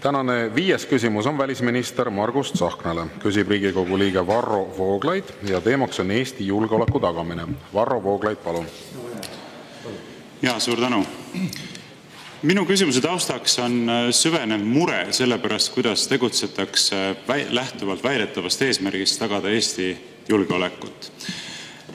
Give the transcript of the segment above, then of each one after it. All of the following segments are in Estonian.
Tänane 5. küsimus on välisminister Margus Tsahknale. Küsib Riigikogu liige Varro Vooglaid ja teemaks on Eesti julgeoleku tagamine. Varro Vooglaid, palun. Ja, suur tänu. Minu küsimuse taustaks on süvenev mure selle pärast, kuidas tegutsetakse lähtuvalt väidetavast eesmärgist tagada Eesti julgeolekut.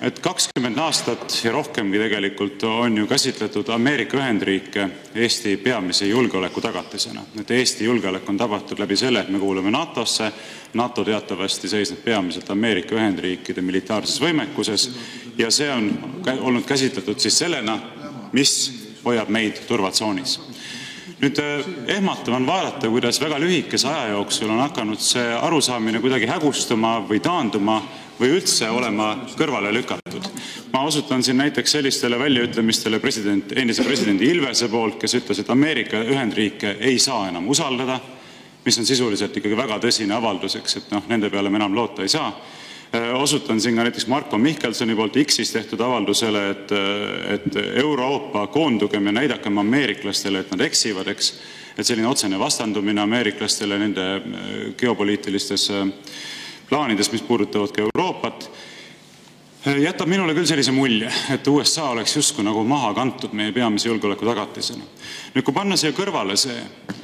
20 aastat ja rohkemgi tegelikult on ju käsitletud Ameerika Ühendriike Eesti peamise julgeoleku tagatisena. Eesti julgeolek on tabatud läbi selle, et me kuulume NATO-sse. NATO teatavasti seisneb peamiselt Ameerika Ühendriikide militaarses võimekuses ja see on olnud käsitletud siis sellena, mis hoiab meid turvatsoonis. Nüüd ehmatav on vaadata, kuidas väga lühikese aja jooksul on hakanud see arusaamine kuidagi hägustuma või taanduma või üldse olema kõrvale lükatud. Ma osutan siin näiteks sellistele väljaütlemistele endise presidendi Ilvese poolt, kes ütles, et Ameerika Ühendriike ei saa enam usaldada, mis on sisuliselt ikkagi väga tõsine avalduseks, et nende peale me enam loota ei saa. Osutan siin ka näiteks Marko Mihkelsoni poolt X-is tehtud avaldusele, et Euroopa koondugem ja näidakem ameeriklastele, et nad eksivad, eks. Et selline otsene vastandumine ameeriklastele nende geopoliitilistes plaanides, mis puudutavad ka Euroopat, jätab minule küll sellise mulje, et USA oleks justkui nagu maha kantud meie peamise julgeoleku tagatisena. Nüüd, kui panna siia kõrvale see,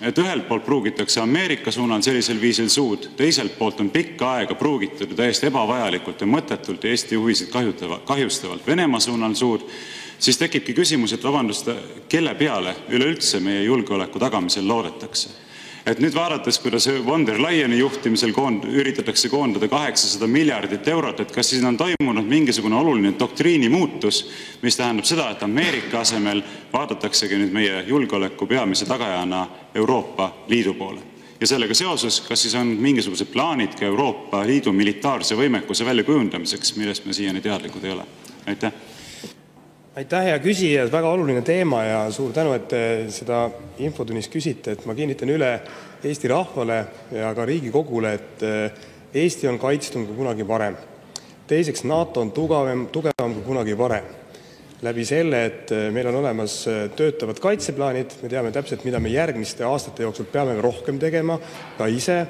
et ühelt poolt pruugitakse Ameerika suunal sellisel viisil suud, teiselt poolt on pikka aega pruugitud täiesti ebavajalikult ja mõttetult ja Eesti huvisid kahjustavalt Venemaa suunal suud, siis tekibki küsimus, et vabandust, kelle peale üleüldse meie julgeoleku tagamisel loodetakse. Et nüüd vaadates, kuidas von der Leyeni juhtimisel üritatakse koondada 800 miljardit eurot, et kas siis on toimunud mingisugune oluline doktriini muutus, mis tähendab seda, et Ameerika asemel vaadataksegi nüüd meie julgeoleku peamise tagajana Euroopa Liidu poole. Ja sellega seoses, kas siis on mingisugused plaanid ka Euroopa Liidu militaarse võimekuse väljakujundamiseks, millest me siiani teadlikud ei ole? Aitäh! Aitäh, hea küsija, väga oluline teema ja suur tänu, et te seda infotunnis küsite. Et ma kinnitan üle Eesti rahvale ja ka Riigikogule, et Eesti on kaitstum kui kunagi varem. Teiseks, NATO on tugevam kui kunagi varem. Läbi selle, et meil on olemas töötavad kaitseplaanid, me teame täpselt, mida me järgmiste aastate jooksul peame rohkem tegema, ka ise.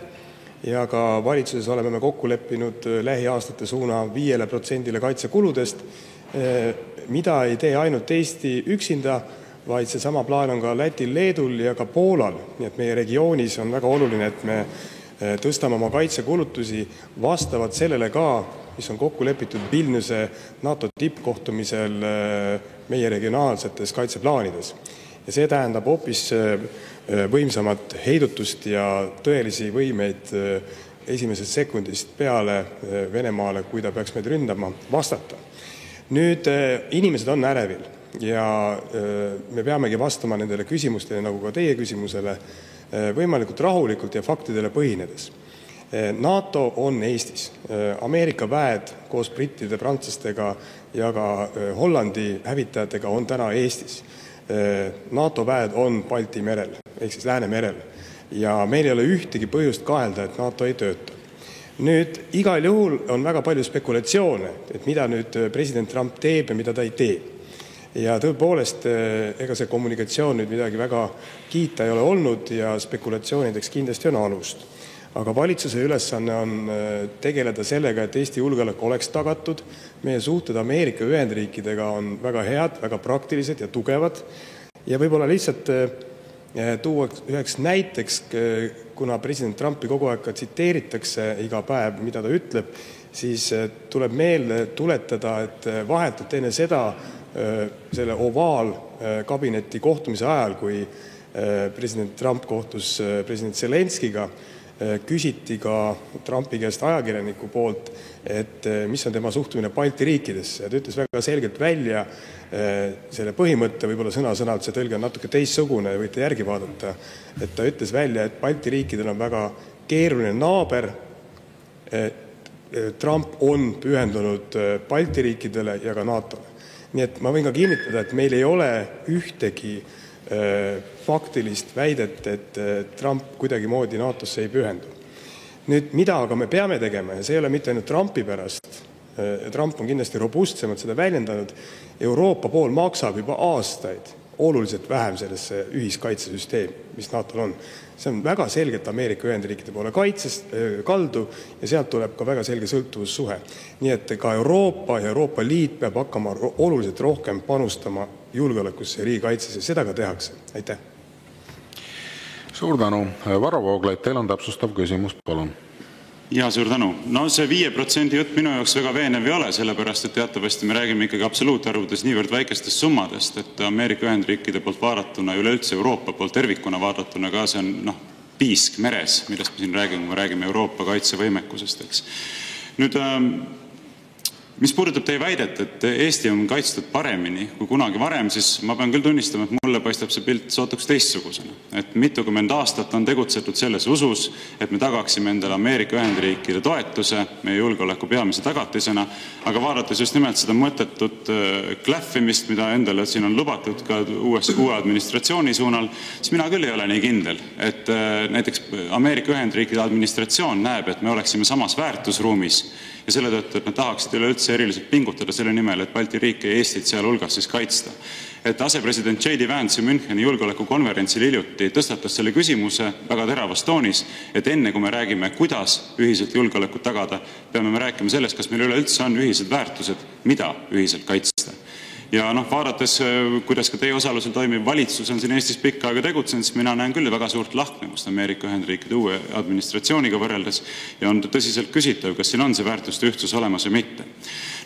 Ja ka valitsuses oleme me kokku leppinud lähiaastate suuna 5% kaitsekuludest, mida ei tee ainult Eesti üksinda, vaid see sama plaan on ka Lätil, Leedul ja ka Poolal. Nii et meie regioonis on väga oluline, et me tõstame oma kaitsekulutusi vastavalt sellele ka, mis on kokku lepitud Vilniuse NATO tippkohtumisel meie regionaalsetes kaitseplaanides. Ja see tähendab hoopis võimsamat heidutust ja tõelisi võimeid esimesest sekundist peale Venemaale, kui ta peaks meid ründama, vastata. Nüüd inimesed on ärevil ja me peamegi vastama nendele küsimustele, nagu ka teie küsimusele, võimalikult rahulikult ja faktidele põhinedes. NATO on Eestis. Ameerika väed koos brittide, prantslastega ja ka Hollandi hävitajatega on täna Eestis. NATO väed on Balti merel, ehk siis Läänemerel. Ja meil ei ole ühtegi põhjust kahelda, et NATO ei tööta. Nüüd igal juhul on väga palju spekulatsioone, et mida nüüd president Trump teeb ja mida ta ei tee. Ja tõepoolest, ega see kommunikatsioon nüüd midagi väga kiita ei ole olnud ja spekulatsioonideks kindlasti on alust. Aga valitsuse ülesanne on tegeleda sellega, et Eesti julgeolek oleks tagatud. Meie suhted Ameerika Ühendriikidega on väga head, väga praktilised ja tugevad. Ja võib-olla lihtsalt tuua üheks näiteks, kuna president Trumpi kogu aeg tsiteeritakse iga päev, mida ta ütleb, siis tuleb meelde tuletada, et vahetult enne seda selle ovaalkabineti kohtumise ajal, kui president Trump kohtus president Zelenskiga, küsiti ka Trumpi käest ajakirjaniku poolt, et mis on tema suhtumine Balti riikidesse. Ja ta ütles väga selgelt välja selle põhimõtte, võib-olla sõna-sõnalt see tõlge on natuke teistsugune, võite järgi vaadata, et ta ütles välja, et Balti riikidel on väga keeruline naaber. Trump on pühendunud Balti riikidele ja ka NATO-le. Nii et ma võin ka kinnitada, et meil ei ole ühtegi faktilist väidet, et Trump kuidagi moodi NATO-sse ei pühendu. Nüüd, mida aga me peame tegema, ja see ei ole mitte ainult Trumpi pärast, Trump on kindlasti robustsemalt seda väljendanud, Euroopa pool maksab juba aastaid oluliselt vähem sellesse ühiskaitsesüsteemi, mis NATO-l on. See on väga selgelt Ameerika Ühendriikide poole kaitsest kaldu ja sealt tuleb ka väga selge sõltuvussuhe. Nii et ka Euroopa ja Euroopa Liit peab hakkama oluliselt rohkem panustama julgeolekusse ja riigikaitsesse. Seda ka tehakse. Aitäh! Suur tänu. Varro Vooglaid, teil on täpsustav küsimus, palun. Ja suur tänu. No see 5% jutt minu jaoks väga veenev ei ole, sellepärast, et teatavasti me räägime ikkagi absoluutarvudes niivõrd väikestest summadest, et Ameerika Ühendriikide poolt vaadatuna ja üleüldse Euroopa poolt tervikuna vaadatuna ka see on piisk meres, millest me siin räägime, kui me räägime Euroopa kaitsevõimekusest, eks. Nüüd, mis puudutab teie väidet, et Eesti on kaitstud paremini kui kunagi varem, siis ma pean küll tunnistama, et mulle paistab see pilt sootuks teistsugusena. Et mitukümmend aastat on tegutsetud selles usus, et me tagaksime endale Ameerika Ühendriikide toetuse meie julgeoleku peamise tagatisena, aga vaadates just nimelt seda mõttetut kläffimist, mida endale siin on lubatud ka uue administratsiooni suunal, siis mina küll ei ole nii kindel, et näiteks Ameerika Ühendriikide administratsioon näeb, et me oleksime samas väärtusruumis ja selle tõttu, et nad tahaksid üleüldse eriliselt pingutada selle nimel, et Balti riike ja Eestit seal hulgas siis kaitsta. Et asepresident J.D. Vance Müncheni julgeolekukonverentsil hiljuti tõstatas selle küsimuse väga teravas toonis, et enne kui me räägime, kuidas ühiselt julgeolekut tagada, peame me rääkima sellest, kas meil üleüldse on ühised väärtused, mida ühiselt kaitsta. Ja vaadates, kuidas ka teie osalusel toimiv valitsus on siin Eestis pikka aega tegutsenud, siis mina näen küll väga suurt lahknevust Ameerika Ühendriikide uue administratsiooniga võrreldes ja on tõsiselt küsitav, kas siin on see väärtuste ühtsus olemas või mitte.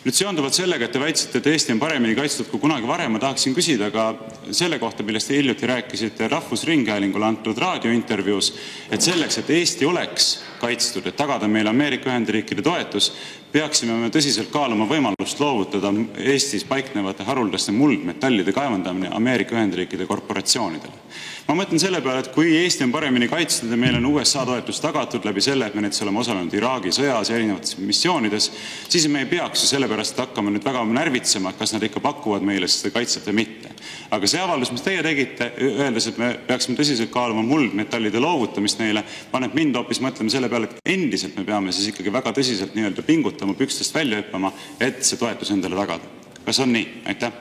Nüüd seonduvalt sellega, et te väitsite, et Eesti on paremini kaitstud kui kunagi varem, ma tahaksin küsida ka selle kohta, millest te hiljuti rääkisite Rahvusringhäälingule antud raadiointervjuus, et selleks, et Eesti oleks kaitstud, et tagada meile Ameerika Ühendriikide toetus, peaksime me tõsiselt kaaluma võimalust loovutada Eestis paiknevate haruldaste muldmetallide kaevandamine Ameerika Ühendriikide korporatsioonidele. Ma mõtlen selle peale, et kui Eesti on paremini kaitstud ja meil on USA toetus tagatud läbi selle, et me näiteks oleme osalenud Iraagi sõjas ja erinevates missioonides, siis me ei peaks ju sellepärast hakkama nüüd väga närvitsema, kas nad ikka pakuvad meile seda kaitset või mitte. Aga see avaldus, mis teie tegite, öeldes, et me peaksime tõsiselt kaaluma muldmetallide loovutamist neile, paneb mind hoopis mõtlema selle peale, et endiselt me peame siis ikkagi väga tõsiselt nii-öelda pingutama, pükstest välja hüppama, et see toetus endale tagada. Kas on nii? Aitäh!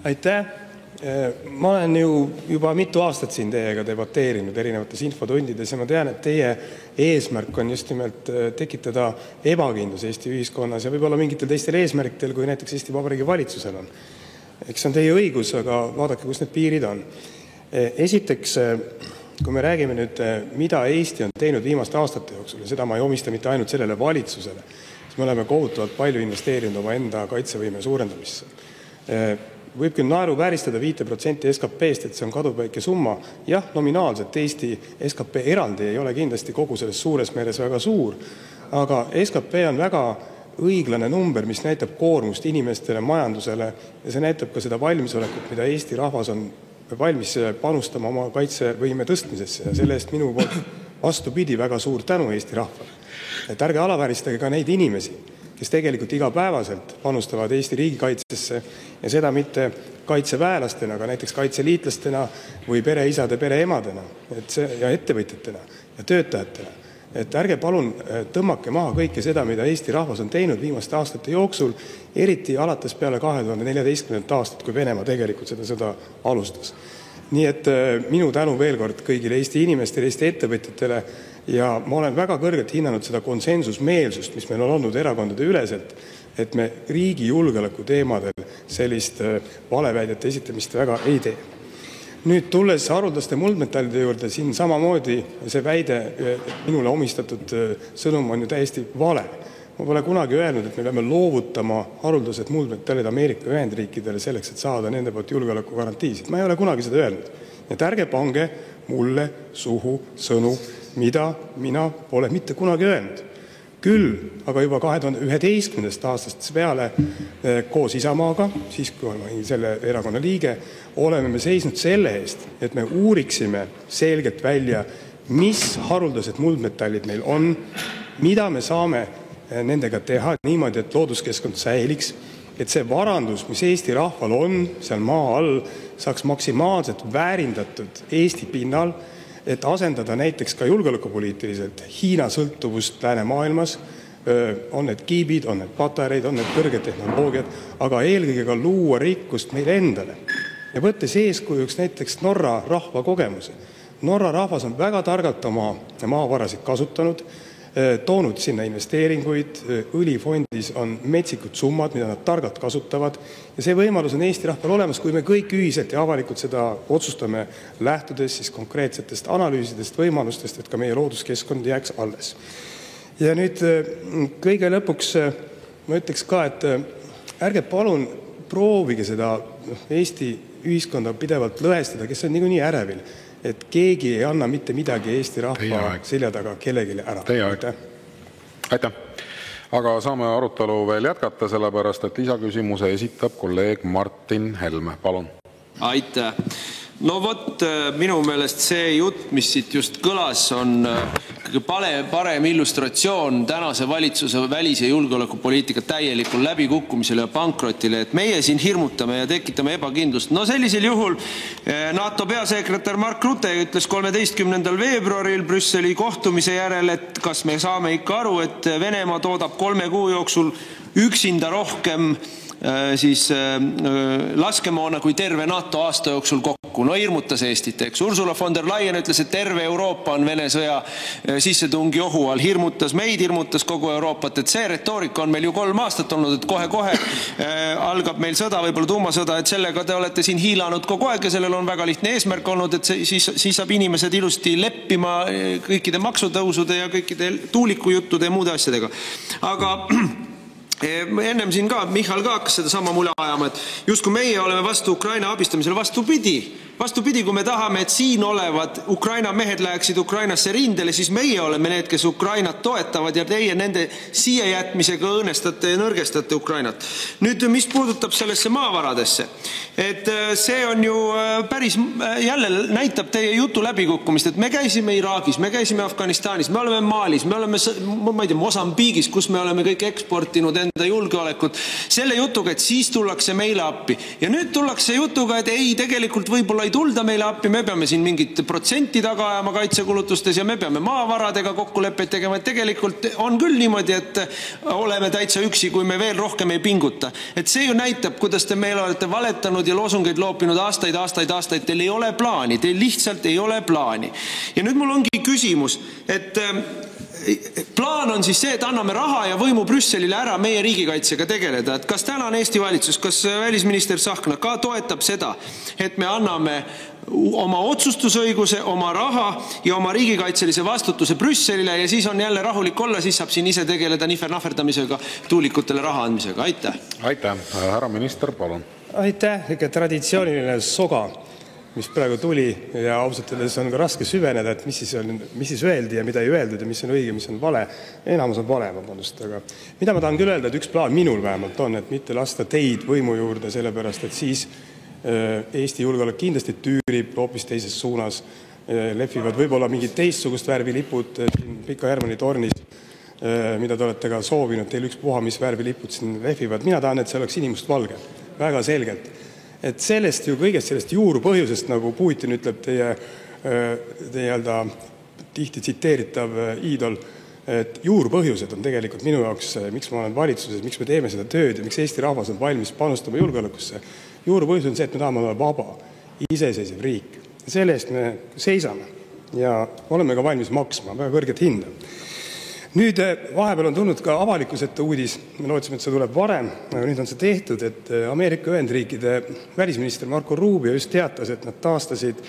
Aitäh! Ma olen ju juba mitu aastat siin teiega debateerinud erinevates infotundides ja ma tean, et teie eesmärk on just nimelt tekitada ebakindlus Eesti ühiskonnas ja võib-olla mingitel teistel eesmärkidel, kui näiteks Eesti Vabariigi valitsusel on. Eks on teie õigus, aga vaadake, kus need piirid on. Esiteks, kui me räägime nüüd, mida Eesti on teinud viimaste aastate jooksul, ja seda ma ei omista mitte ainult sellele valitsusele, siis me oleme kohutavalt palju investeerinud oma enda kaitsevõime suurendamisse. Võib küll naeruvääristada 5% SKP-st, et see on kaduvväike summa. Jah, nominaalselt Eesti SKP eraldi ei ole kindlasti kogu selles suures meres väga suur, aga SKP on väga õiglane number, mis näitab koormust inimestele, majandusele ja see näitab ka seda valmisolekut, mida Eesti rahvas on valmis panustama oma kaitsevõime tõstmisesse ja selle eest minu poolt vastupidi väga suur tänu Eesti rahvale. Et ärge alavääristage ka neid inimesi, kes tegelikult igapäevaselt panustavad Eesti riigikaitsesse ja seda mitte kaitseväelastena, aga näiteks kaitseliitlastena või pereisade, pereemadena ja ettevõtjatena ja töötajatena. Et ärge palun tõmmake maha kõike seda, mida Eesti rahvas on teinud viimaste aastate jooksul, eriti alates peale 2014. aastat, kui Venemaa tegelikult seda sõda alustas. Nii et minu tänu veel kord kõigile Eesti inimestele, Eesti ettevõtjatele ja ma olen väga kõrgelt hinnanud seda konsensusmeelsust, mis meil on olnud erakondade üleselt, et me riigi julgeoleku teemadel sellist valeväidete esitamist väga ei tee. Nüüd tulles haruldaste muldmetallide juurde, siin samamoodi see väide, minule omistatud sõnum on ju täiesti vale. Ma pole kunagi öelnud, et me peame loovutama haruldased muldmetallid Ameerika Ühendriikidele selleks, et saada nende poolt julgeoleku garantiisid. Ma ei ole kunagi seda öelnud. Et ärge pange mulle suhu sõnu, mida mina pole mitte kunagi öelnud. Küll, aga juba 2011. aastast peale koos Isamaaga, siis kui olin selle erakonna liige, oleme me seisnud selle eest, et me uuriksime selgelt välja, mis haruldased muldmetallid meil on, mida me saame nendega teha niimoodi, et looduskeskkond säiliks, et see varandus, mis Eesti rahval on, seal maa all, saaks maksimaalselt väärindatud Eesti pinnal, et asendada näiteks ka julgeolekupoliitiliselt Hiina sõltuvust läänemaailmas, on need kiibid, on need patareid, on need kõrged tehnoloogiad, aga eelkõige ka luua rikkust meile endale. ja võttes eeskujuks näiteks Norra rahva kogemuse. Norra rahvas on väga targalt oma maavarasid kasutanud, toonud sinna investeeringuid, õlifondis on metsikud summad, mida nad targalt kasutavad ja see võimalus on Eesti rahval olemas, kui me kõik ühiselt ja avalikult seda otsustame, lähtudes siis konkreetsetest analüüsidest, võimalustest, et ka meie looduskeskkond jääks alles. Ja nüüd kõige lõpuks ma ütleks ka, et ärge palun proovige seda Eesti ühiskonda pidevalt lõhestada, kes on niikuinii ärevil, et keegi ei anna mitte midagi Eesti rahva selja taga kellegile ära. Aitäh. Aga saame arutelu veel jätkata, sellepärast, et lisaküsimuse esitab kolleeg Martin Helme. Palun. Aitäh. No vot, minu meelest see jutt, mis siit just kõlas, on parem illustratsioon tänase valitsuse välis- ja julgeolekupoliitika täielikul läbikukkumisele ja pankrotile, et meie siin hirmutame ja tekitame ebakindlust. No sellisel juhul NATO peasekretär Mark Rutte ütles 13. veebruaril Brüsseli kohtumise järel, et kas me saame ikka aru, et Venemaa toodab 3 kuu jooksul üksinda rohkem laskemoona kui terve NATO aasta jooksul kokku. No hirmutas Eestit, eks. Ursula von der Leyen ütles, et terve Euroopa on Vene sõja sissetungi ohu all. Hirmutas meid, hirmutas kogu Euroopat, et see retoorika on meil ju 3 aastat olnud, et kohe-kohe algab meil sõda, võib-olla tuumasõda, et sellega te olete siin hiilanud kogu aeg ja sellel on väga lihtne eesmärk olnud, et siis saab inimesed ilusti leppima kõikide maksutõusude ja kõikide tuulikujuttude ja muude asjadega. Aga ennem siin ka, Michal ka hakkas seda sama mule ajama, et justkui meie oleme vastu Ukraina abistamisele, vastupidi, kui me tahame, et siin olevad Ukraina mehed läheksid Ukrainasse rindele, siis meie oleme need, kes Ukrainat toetavad ja teie nende siia jätmisega õõnestate ja nõrgestate Ukrainat. Nüüd, mis puudutab sellesse maavaradesse, et see on ju päris, jälle näitab teie jutu läbikukkumist, et me käisime Iraagis, me käisime Afganistanis, me oleme Malis, me oleme, ma ei tea, Mosambiigis, kus me oleme kõik eksportinud enda julgeolekut, selle jutuga, et siis tullakse meile appi. Ja nüüd tullakse jutuga, et ei, tegelikult võib-olla ei tulda meile appi, me peame siin mingit protsenti taga ajama kaitsekulutustes ja me peame maavaradega kokkuleppeid tegema, et tegelikult on küll niimoodi, et oleme täitsa üksi, kui me veel rohkem ei pinguta. Et see ju näitab, kuidas te meile olete valetanud ja loosungeid loopinud aastaid, teil ei ole plaani, teil lihtsalt ei ole plaani. Ja nüüd mul ongi küsimus, et plaan on siis see, et anname raha ja võimu Brüsselile ära meie riigikaitsega tegeleda. Et kas tänane Eesti valitsus, kas välisminister Tsahkna ka toetab seda, et me anname oma otsustusõiguse, oma raha ja oma riigikaitselise vastutuse Brüsselile ja siis on jälle rahulik olla, siis saab siin ise tegeleda nihvernahverdamisega, tuulikutele raha andmisega. Aitäh. Aitäh. Härra minister, palun. Aitäh. Ikka traditsiooniline soga, mis praegu tuli ja ausalt öeldes on ka raske süveneda, et mis siis öeldi ja mida ei öeldud ja mis on õige, mis on vale. Enamus on vale, vabandust, aga mida ma tahan küll öelda, et üks plaan minul vähemalt on, et mitte lasta teid võimu juurde, sellepärast, et siis Eesti julgeolek kindlasti tüürib hoopis teises suunas, lehvivad võib-olla mingid teistsugust värvilipud Pika Hermanni tornis, mida te olete ka soovinud, teil ükspuha, mis värvilipud siin lehvivad. Mina tahan, et see oleks inimust valge, väga selgelt. Et sellest ju kõigest sellest juurpõhjusest, nagu Putin ütleb, teie tihti tsiteeritav iidol, et juurpõhjused on tegelikult minu jaoks, miks ma olen valitsuses, miks me teeme seda tööd ja miks Eesti rahvas on valmis panustama julgeolekusse. Juurpõhjus on see, et me tahame olla vaba, iseseisev riik. Selle eest me seisame ja oleme ka valmis maksma väga kõrget hinda. Nüüd vahepeal on tulnud ka avalikusete uudis, me lootsime, et see tuleb varem, aga nüüd on see tehtud, et Ameerika Ühendriikide välisminister Marco Rubio just teatas, et nad taastasid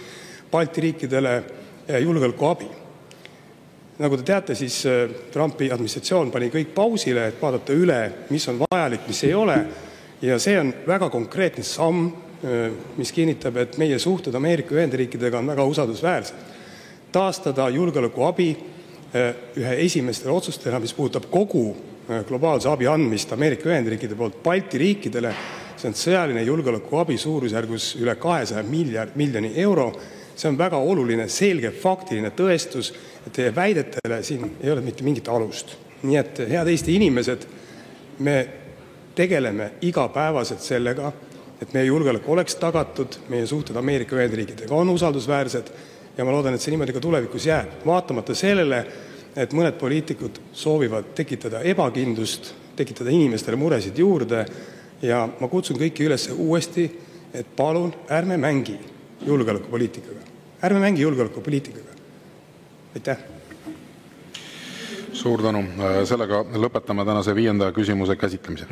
Balti riikidele julgeolekuabi. Nagu te teate, siis Trumpi administratsioon pani kõik pausile, et vaadata üle, mis on vajalik, mis ei ole. Ja see on väga konkreetne samm, mis kinnitab, et meie suhted Ameerika Ühendriikidega on väga usaldusväärsed. Taastada julgeolekuabi ühe esimestele otsustena, mis puudutab kogu globaalse abi andmist Ameerika Ühendriikide poolt Balti riikidele. See on sõjaline julgeolekuabi suurusjärgus üle 200 miljoni euro. See on väga oluline, selge, faktiline tõestus, et teie väidetele siin ei ole mitte mingit alust. Nii et, head Eesti inimesed, me tegeleme igapäevaselt sellega, et meie julgeolek oleks tagatud, meie suhted Ameerika Ühendriikidega on usaldusväärsed ja ma loodan, et see niimoodi ka tulevikus jääb. Vaatamata sellele, et mõned poliitikud soovivad tekitada ebakindlust, tekitada inimestele muresid juurde ja ma kutsun kõiki üles uuesti et palun ärme mängi julgeolekupoliitikaga. Ärme mängi julgeolekupoliitikaga. Aitäh! Suur tänu! Sellega lõpetame tänase 5. küsimuse käsitlemise.